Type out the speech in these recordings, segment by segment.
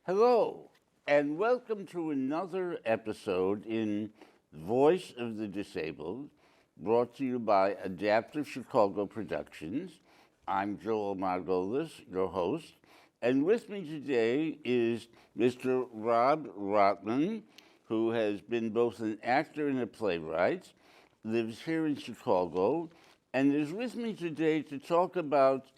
Hello, and welcome to another episode in Voice of the Disabled, brought to you by Adaptive Chicago Productions. I'm Joel Margolis, your host, and with me today is Mr. Rob Rotman, who has been both an actor and a playwright, lives here in Chicago, and is with me today to talk about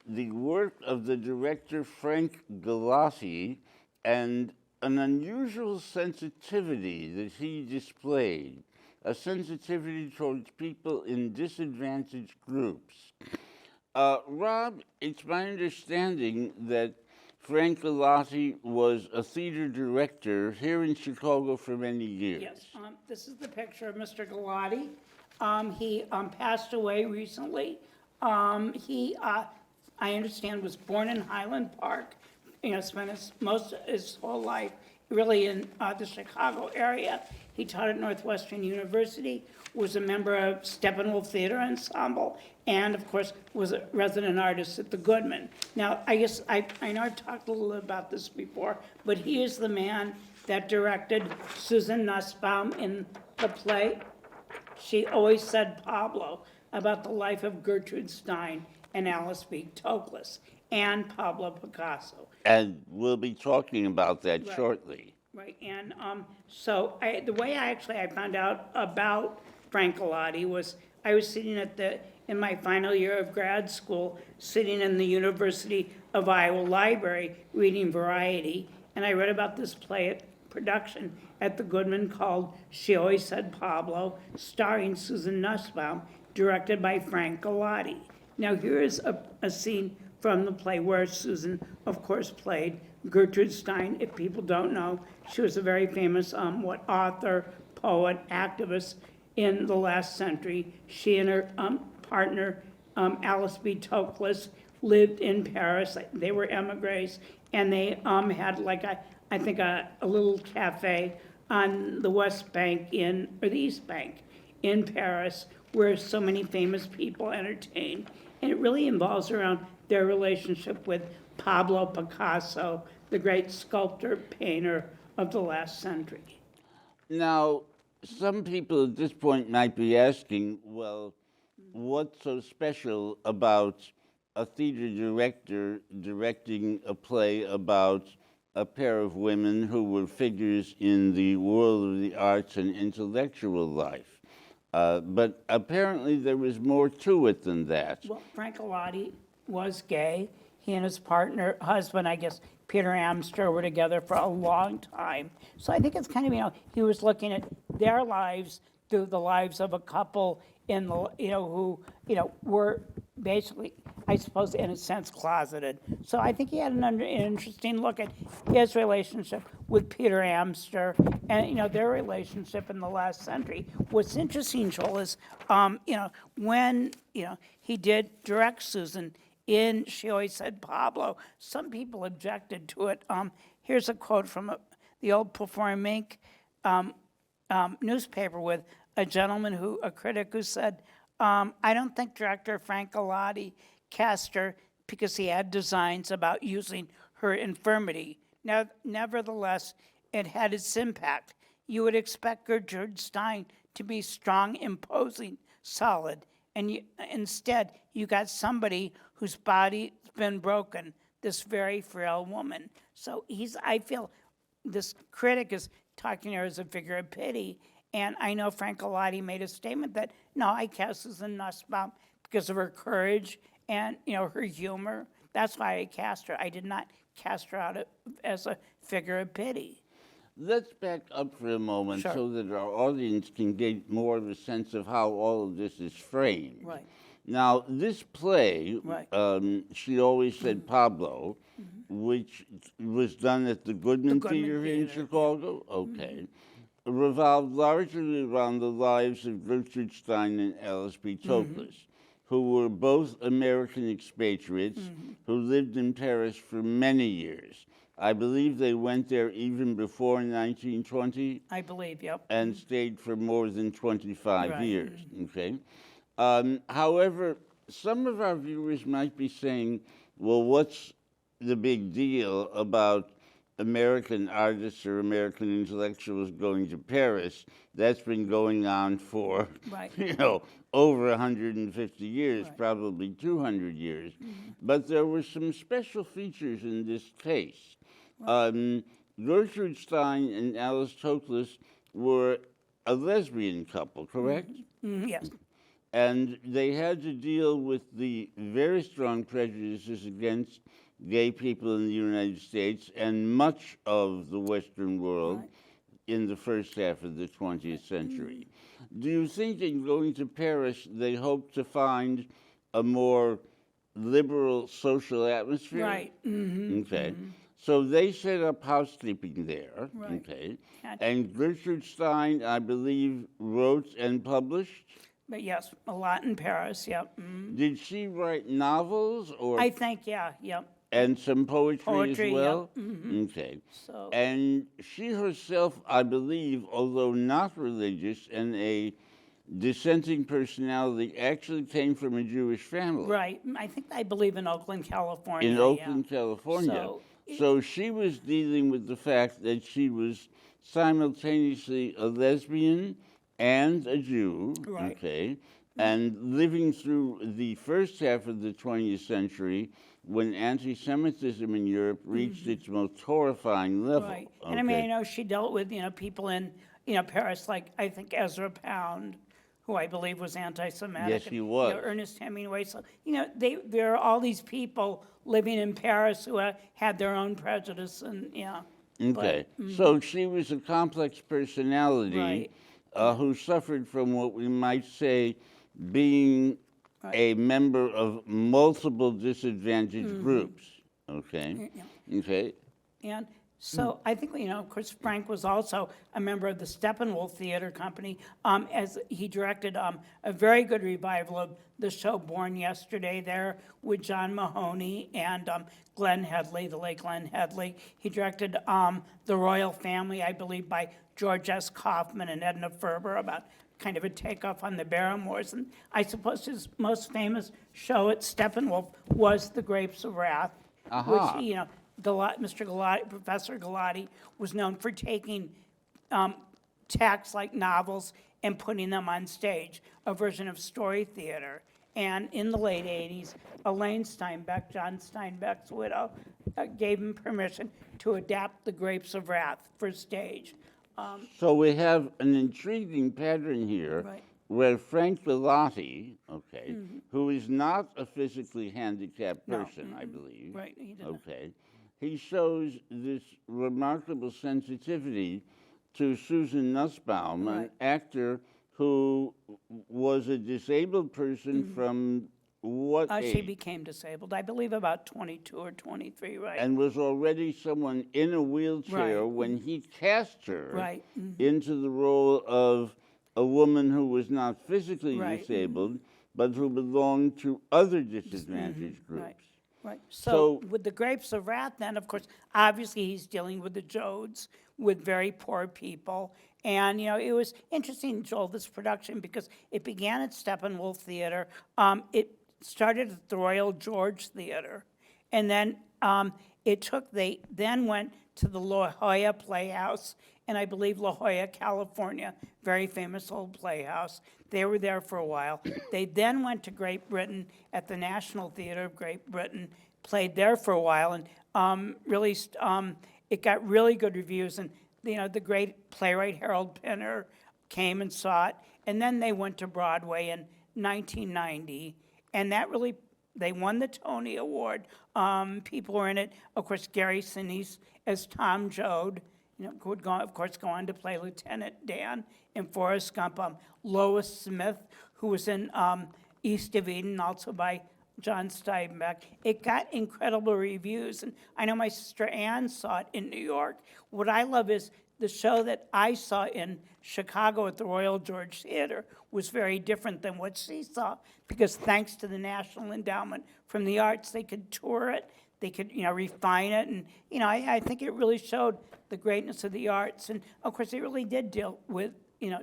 the work of the director Frank Galatti and an unusual sensitivity that he displayed, a sensitivity towards people in disadvantaged groups. Rob, it's my understanding that Frank Galatti was a theater director here in Chicago for many years. Yes, this is the picture of Mr. Galatti. He passed away recently. I understand, was born in Highland Park, spent most of his whole life really in the Chicago area. He taught at Northwestern University, was a member of Steppenwolf Theater Ensemble, and of course was a resident artist at the Goodman. Now, I guess, I know I've talked a little about this before, but he is the man that directed Susan Nussbaum in the play She Always Said Pablo, about the life of Gertrude Stein and Alice B. Toklas, and Pablo Picasso. And we'll be talking about that shortly. Right, and so the way I found out about Frank Galatti was I was sitting in my final year of grad school, sitting in the University of Iowa Library reading Variety, and I read about this play production at the Goodman called She Always Said Pablo, starring Susan Nussbaum, directed by Frank Galatti. Now here is a scene from the play where Susan, of course, played Gertrude Stein. If people don't know, she was a very famous author, poet, activist in the last century. She and her partner, Alice B. Toklas, lived in Paris. They were emigres, and they had a little cafe on the West Bank or the East Bank in Paris, where so many famous people entertained. And it really involves around their relationship with Pablo Picasso, the great sculptor, painter of the last century. Now, some people at this point might be asking, well, what's so special about a theater director directing a play about a pair of women who were figures in the world of the arts and intellectual life? But apparently there was more to it than that. Well, Frank Galatti was gay. He and his husband, I guess, Peter Amster, were together for a long time. So I think it's kind of, he was looking at their lives through the lives of a couple in the, who, were basically, I suppose, in a sense, closeted. So I think he had an interesting look at his relationship with Peter Amster and, their relationship in the last century. What's interesting, Joel, is, when, he did direct Susan in She Always Said Pablo, some people objected to it. Here's a quote from the old Performing newspaper with a critic who said, I don't think director Frank Galatti cast her because he had designs about using her infirmity. Now, nevertheless, it had its impact. You would expect Gertrude Stein to be strong, imposing, solid, And instead, you got somebody whose body's been broken, this very frail woman. So I feel this critic is talking to her as a figure of pity. And I know Frank Galatti made a statement that, no, I cast Susan Nussbaum because of her courage and, her humor. That's why I cast her. I did not cast her out as a figure of pity. Let's back up for a moment Sure. so that our audience can get more of a sense of how all of this is framed. Right. Now, this play, Right. She Always Said Pablo, which was done at the Goodman, Goodman Theater in Theater, Chicago, okay, revolved largely around the lives of Gertrude Stein and Alice B. Toklas, who were both American expatriates who lived in Paris for many years. I believe they went there even before 1920 I believe, yep. and stayed for more than 25 Right. years, okay? However, some of our viewers might be saying, well, what's the big deal about American artists or American intellectuals going to Paris? That's been going on for, Right. over 150 years, Right. probably 200 years. But there were some special features in this case. Gertrude Stein and Alice Toklas were a lesbian couple, correct? Yes. And they had to deal with the very strong prejudices against gay people in the United States and much of the Western world Right. in the first half of the 20th century. Do you think in going to Paris they hoped to find a more liberal social atmosphere? Right. Okay. So they set up housekeeping there. Right. Okay. Gotcha. And Gertrude Stein, I believe, wrote and published. But yes, a lot in Paris, yep. Did she write novels or I think, yeah, yep. and some poetry Poetry, as well? yep. Okay. So, And she herself, I believe, although not religious and a dissenting personality, actually came from a Jewish family. right, I believe in Oakland, California. In yeah. Oakland, California. So she was dealing with the fact that she was simultaneously a lesbian and a Jew, Right. okay, and living through the first half of the 20th century when anti-Semitism in Europe reached its most horrifying level. Right, Okay. and I know she dealt with, people in, Paris, like, I think Ezra Pound, who I believe was anti-Semitic. Yes, he and, was. Ernest Hemingway, so, there are all these people living in Paris who had their own prejudice and, Okay, so she was a complex personality Right. Who suffered from what we might say being Right. a member of multiple disadvantaged groups. Okay, okay, And so I think, of course, Frank was also a member of the Steppenwolf Theater Company, as he directed a very good revival of the show Born Yesterday there with John Mahoney and Glenn Headley, the late Glenn Headley. He directed The Royal Family, I believe, by George S. Kaufman and Edna Ferber, about kind of a takeoff on the Barrymores. And I suppose his most famous show at Steppenwolf was The Grapes of Wrath, Aha. which, Mr. Galatti, Professor Galatti, was known for taking texts like novels and putting them on stage, a version of story theater. And in the late 80s, Elaine Steinbeck, John Steinbeck's widow, gave him permission to adapt The Grapes of Wrath for stage. So we have an intriguing pattern here Right. where Frank Galatti, okay, who is not a physically handicapped No, person, I believe. Right, he did not. Okay. He shows this remarkable sensitivity to Susan Nussbaum, an Right. actor who was a disabled person from what She age? became disabled, I believe about 22 or 23, right? And was already someone in a wheelchair Right. when he cast her Right. into the role of a woman who was not physically Right. disabled, but who belonged to other disadvantaged groups. Right. Right. So- So with the Grapes of Wrath, then, of course, obviously he's dealing with the Jodes, with very poor people. And, it was interesting, Joel, this production, because it began at Steppenwolf Theater. It started at the Royal George Theater. And then they then went to the La Jolla Playhouse and I believe La Jolla, California, very famous old playhouse. They were there for a while. They then went to Great Britain at the National Theatre of Great Britain, played there for a while, and it got really good reviews. And the great playwright Harold Pinner came and saw it, and then they went to Broadway in 1990, and that really, they won the Tony Award. People were in it. Of course, Gary Sinise as Tom Joad, who would, of course, go on to play Lieutenant Dan in Forrest Gump. Lois Smith, who was in East of Eden, also by John Steinbeck. It got incredible reviews, and I know my sister Ann saw it in New York. What I love is the show that I saw in Chicago at the Royal George Theatre was very different than what she saw, because thanks to the National Endowment from the Arts, they could tour it, they could, refine it, and, I think it really showed the greatness of the arts, and of course, it really did deal with,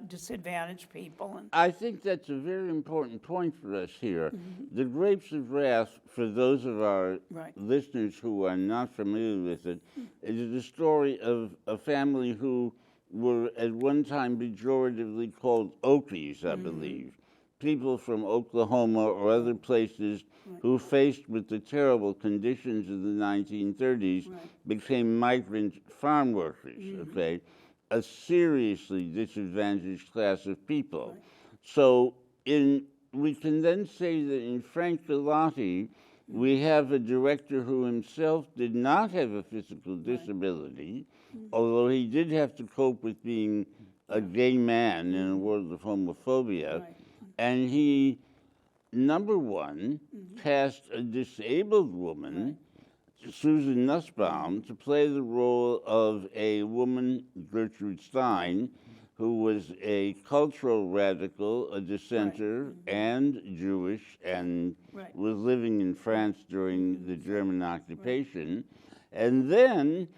disadvantaged people. And I think that's a very important point for us here. The Grapes of Wrath, for those of our listeners who are not familiar with it, is the story of a family who were at one time pejoratively called Okies, I believe. People from Oklahoma or other places who, faced with the terrible conditions of the 1930s, became migrant farm workers, okay? A seriously disadvantaged class of people. So we can then say that in Frank Galatti, we have a director who himself did not have a physical disability, although he did have to cope with being a gay man in a world of homophobia. And he, number one, cast a disabled woman, Susan Nussbaum, to play the role of a woman, Gertrude Stein, who was a cultural radical, a dissenter, and Jewish, and was living in France during the German occupation. And then,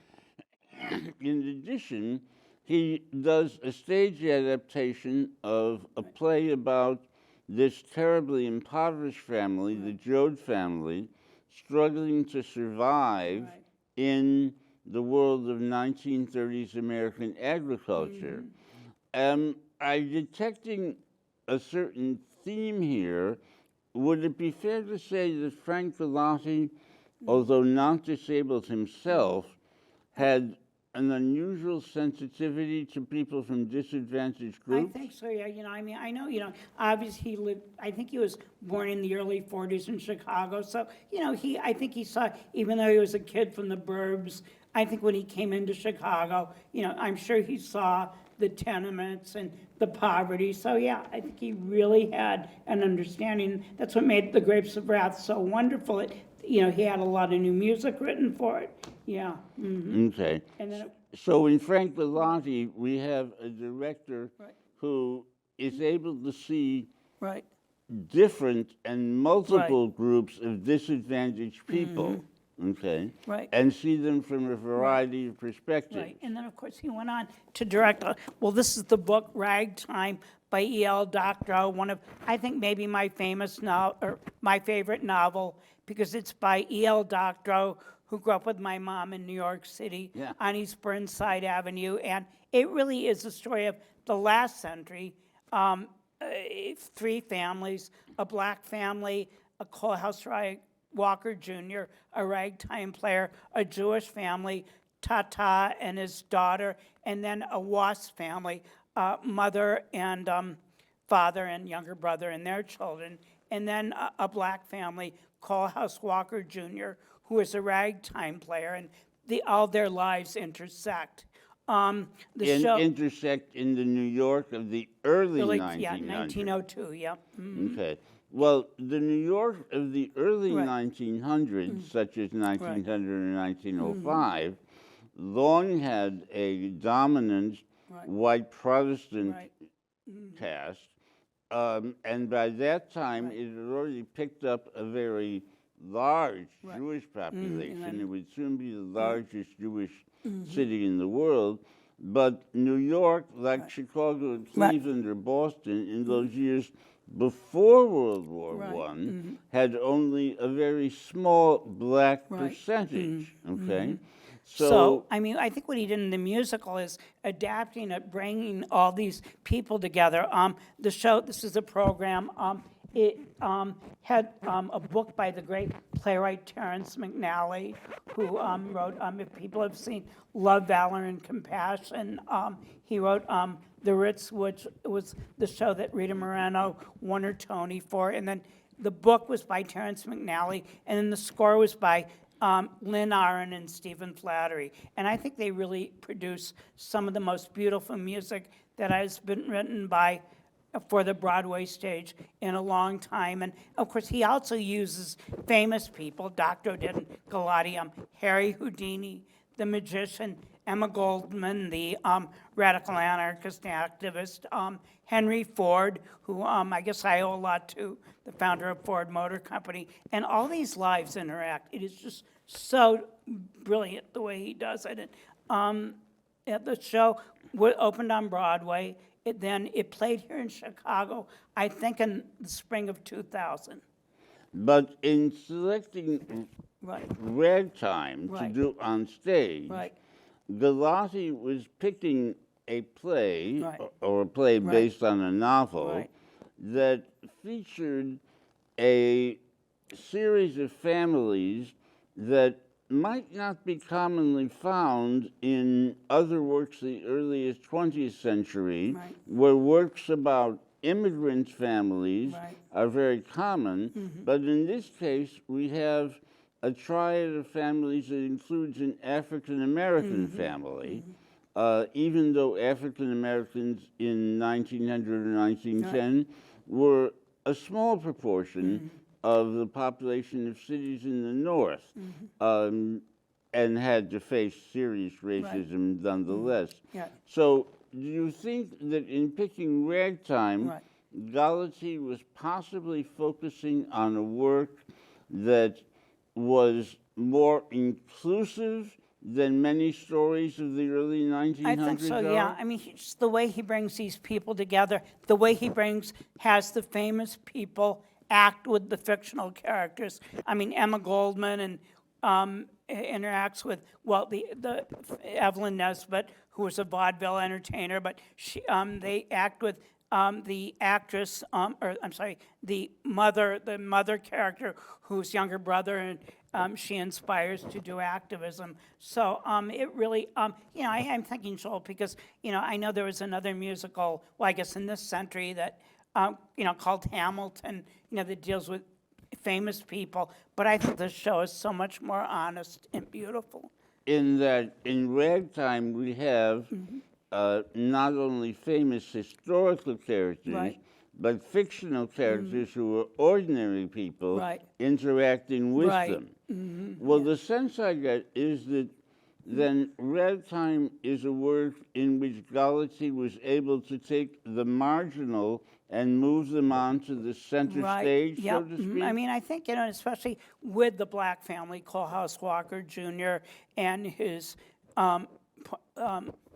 in addition, he does a stage adaptation of a play about this terribly impoverished family, the Joad family, struggling to survive in the world of 1930s American agriculture. I'm detecting a certain theme here. Would it be fair to say that Frank Galatti, although not disabled himself, had an unusual sensitivity to people from disadvantaged groups? I think so, yeah. I know, obviously he lived, I think he was born in the early 40s in Chicago. So, I think he saw, even though he was a kid from the burbs, I think when he came into Chicago, I'm sure he saw the tenements and the poverty. So, yeah, I think he really had an understanding. That's what made The Grapes of Wrath so wonderful. He had a lot of new music written for it. Yeah. Okay. And then So in Frank Galatti, we have a director who is able to see different and multiple groups of disadvantaged people, okay, and see them from a variety of perspectives. Right, and then, of course, he went on to direct, this is the book Ragtime by E.L. Doctorow, one of, I think, maybe my my favorite novel, because it's by E.L. Doctorow, who grew up with my mom in New York City on East Burnside Avenue, and it really is a story of the last century. Three families, a black family, a Coalhouse Walker Jr., a ragtime player, a Jewish family, Tata and his daughter, and then a Wasp family, mother and father and younger brother and their children, and then a black family, Coalhouse Walker Jr., who is a ragtime player, and all their lives intersect. Intersect in the New York of the early 1900s. Yeah, 1902, yeah. Okay. Well, the New York of the early 1900s, such as 1900 and 1905, long had a dominant white Protestant cast, and by that time it had already picked up a very large Jewish population. It would soon be the largest Jewish city in the world. But New York, like Chicago, Cleveland, or Boston, in those years before World War I, had only a very small black percentage, okay? So, I mean, I think what he did in the musical is adapting it, bringing all these people together. The show, this is a program, it had a book by the great playwright Terrence McNally, who wrote, if people have seen Love, Valor, and Compassion, he wrote The Ritz, which was the show that Rita Moreno won her Tony for, and then the book was by Terrence McNally, and then the score was by Lynn Aron and Stephen Flattery. And I think they really produce some of the most beautiful music that has been written for the Broadway stage in a long time. And of course, he also uses famous people, Dr. Odin Galati, Harry Houdini, the magician, Emma Goldman, the radical anarchist activist, Henry Ford, who I guess I owe a lot to, the founder of Ford Motor Company, and all these lives interact. It is just so brilliant the way he does it. The show opened on Broadway. It played here in Chicago, I think in the spring of 2000. But in selecting Right. Ragtime to Right. do on stage, Right. Galati was picking a play Right. or a play Right. based on a novel Right. that featured a series of families that might not be commonly found in other works of the earliest 20th century, Right. where works about immigrant families Right. are very common. But in this case, we have a triad of families that includes an African American family, even though African Americans in 1900 or 1910 were a small proportion of the population of cities in the North, and had to face serious racism nonetheless. Yeah. So, do you think that in picking Ragtime, Right. Galati was possibly focusing on a work that was more inclusive than many stories of the early 1900s I think so, are? yeah. I mean, just the way he brings these people together, the way he has the famous people act with the fictional characters. I mean, Emma Goldman and interacts with, well, the Evelyn Nesbit, who was a vaudeville entertainer, but they act with the actress, or I'm sorry, the mother character, whose younger brother, and she inspires to do activism. So it really, I'm thinking, Joel, because I know there was another musical, well, I guess in this century that called Hamilton, that deals with famous people. But I think this show is so much more honest and beautiful. In that, in Ragtime, we have not only famous historical characters, Right. but fictional characters who are ordinary people Right. interacting with Right. them. Well, the sense I get is that then Ragtime is a work in which Galati was able to take the marginal and move them onto the center stage, so Yep. to speak. I mean, I think, especially with the black family, Colehouse Walker Jr. and his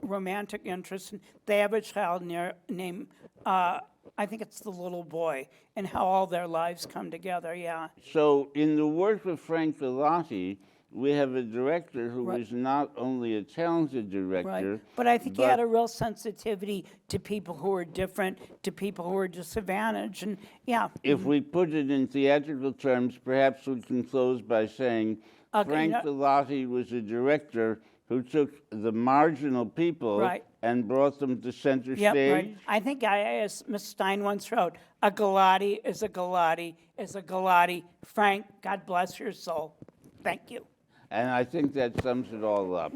romantic interest, they have a child named, I think it's the little boy, and how all their lives come together, yeah. So in the work of Frank Galatti, we have a director who Right. is not only a talented director, Right, but I think he had a real sensitivity to people who are different, to people who are disadvantaged, and yeah. if we put it in theatrical terms, perhaps we can close by saying Okay, Frank Galatti was a director who took the marginal people Right. and brought them to center Yep, stage. right. I think, as Ms. Stein once wrote, a Galati is a Galati is a Galati. Frank, God bless your soul. Thank you. And I think that sums it all up.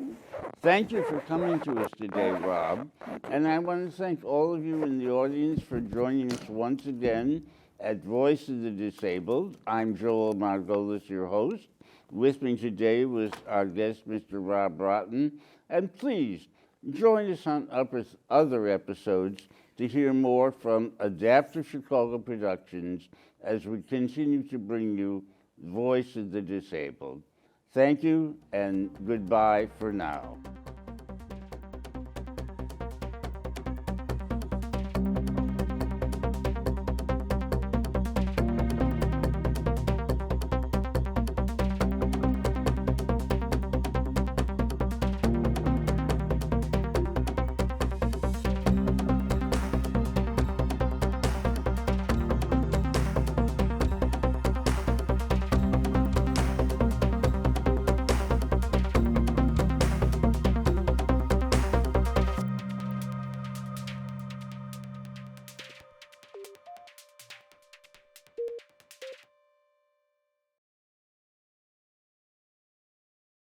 Thank you for coming to us today, Rob. And I want to thank all of you in the audience for joining us once again at Voice of the Disabled. I'm Joel Margolis, your host. With me today was our guest, Mr. Rob Rotman. And please join us on other episodes to hear more from Adaptive Chicago Productions as we continue to bring you Voice of the Disabled. Thank you, and goodbye for now.